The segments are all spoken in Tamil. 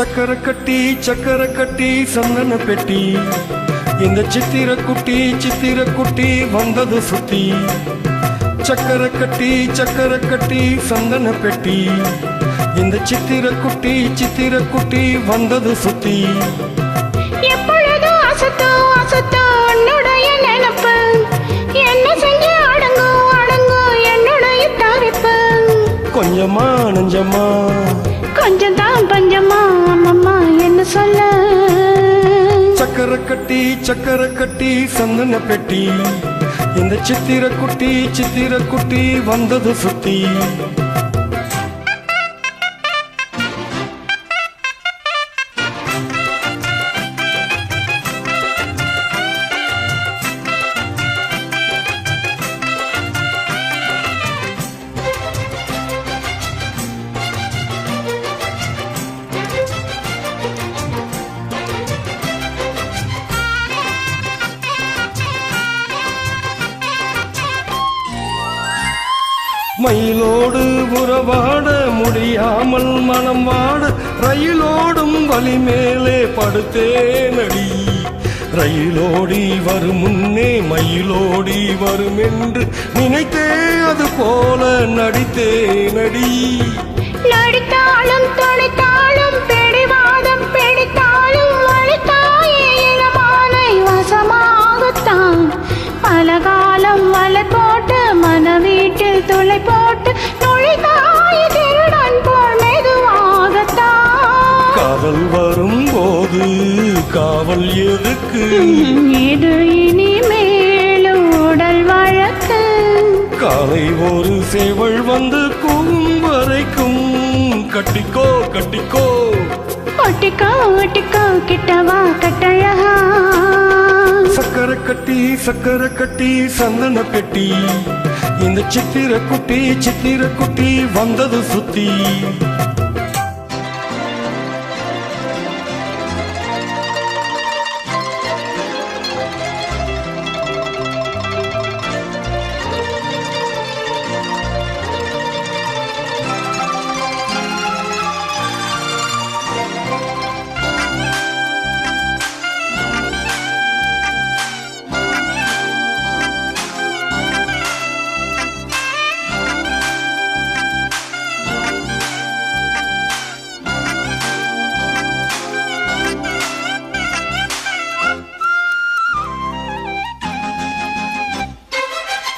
சக்கர கட்டி சந்தன பெட்டி இந்த சித்திர குட்டி வந்தது சுத்தி சக்கர கட்டி சந்தன பெட்டி இந்த சித்திர குட்டி வந்தது சுத்தி எப்பொழுதும் அசத்தோ உன்னுடைய நினைப்பு என்ன செஞ்சு அடங்கும் என்னுடைய தவிப்பு கொஞ்சமா நெஞ்சமா கொஞ்சம் தான் பஞ்சமா அம்மம்மா என்ன சொல்ல சக்கர கட்டி சந்தன பெட்டி இந்த சித்திர குட்டி வந்தது சுத்தி மயிலோடு உறவாட முடியாமல் மனம் வாட ரயிலோடும் வழி மேலே படுத்தேனடி ரயிலோடி வரும் முன்னே மயிலோடி வரும் என்று நினைத்தே அது போல நடித்தேனடி நடித்தாலும் தொலைத்தாலும் பிடிவாதம் பிடித்தாலும் வலித்தாயே இளமானை வசமாகத்தான் பலகாலம் மலர் போட்டு மன வீட்டில் துளை போட்டு நுழைத்தாய் திருடன் போல் மெதுவாகத்தான் காதல் வரும்போது காவல் எதுக்கு இது இனிமேலும் உடல் வழக்கு காலை ஒரு சேவல் வந்து கூவும் வரைக்கும் கட்டிக்கோ ஒட்டிக்கோ கிட்டவா கட்டழகா சக்கர கட்டி சந்தன பெட்டி இந்த சித்திர குட்டி வந்தது சுத்தி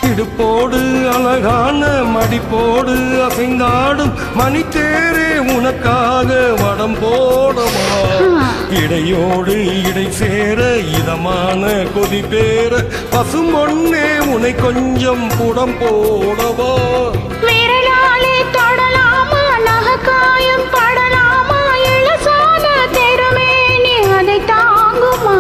இடுப்போடு அழகான மடிப்போடு அசைந்தாடும் மணித்தேரே உனக்காக வடம் போடவா இடையோடு இடை சேர இதமான கொதி பேர பசுமொன்னே உனை கொஞ்சம் புடம் போடவா விரலாலே தொடலாமா நகக்காயம் படலாமா இளசான தெருமேனி அதை தாங்குமா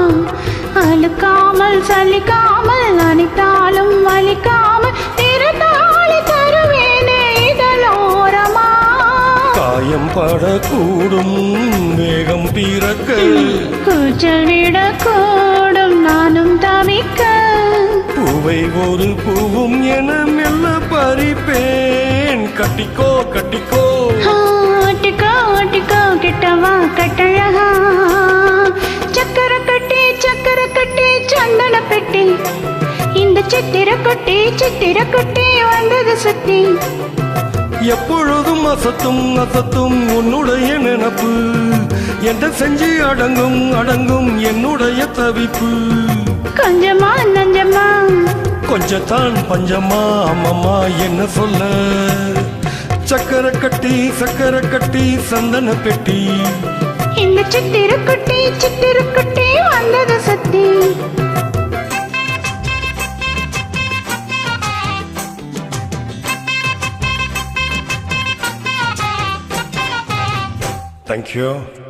அழுக்காமல் சலிக்காமல் அனைத்தாலும் வலிக்காமல் திருத்தாளி தருவேனே இதழோரமா காயம் படக்கூடும் வேகம் பிறக்க கூச்சல் விடக்கூடும் நானும் தவிக்க பூவை ஒரு பூவும் என மெல்ல பறிப்பேன் கட்டிக்கோ ஒட்டிக்கோ கிட்டவா கட்டழகா சக்கர கட்டி சந்தன பெட்டி இந்த சித்திர குட்டி வந்தது சுத்தி எப்பொழுதும் அசத்தும் உன்னுடைய நினப்பு என்ன செஞ்சு அடங்கும் என்னுடைய தவிப்பு கொஞ்சமா நஞ்சமா கொஞ்சத்தான் பஞ்சமா அம்மம்மா என்ன சொல்ல சக்கர கட்டி சந்தன பெட்டி இந்த சித்திர குட்டி வந்தது சுத்தி Thank you.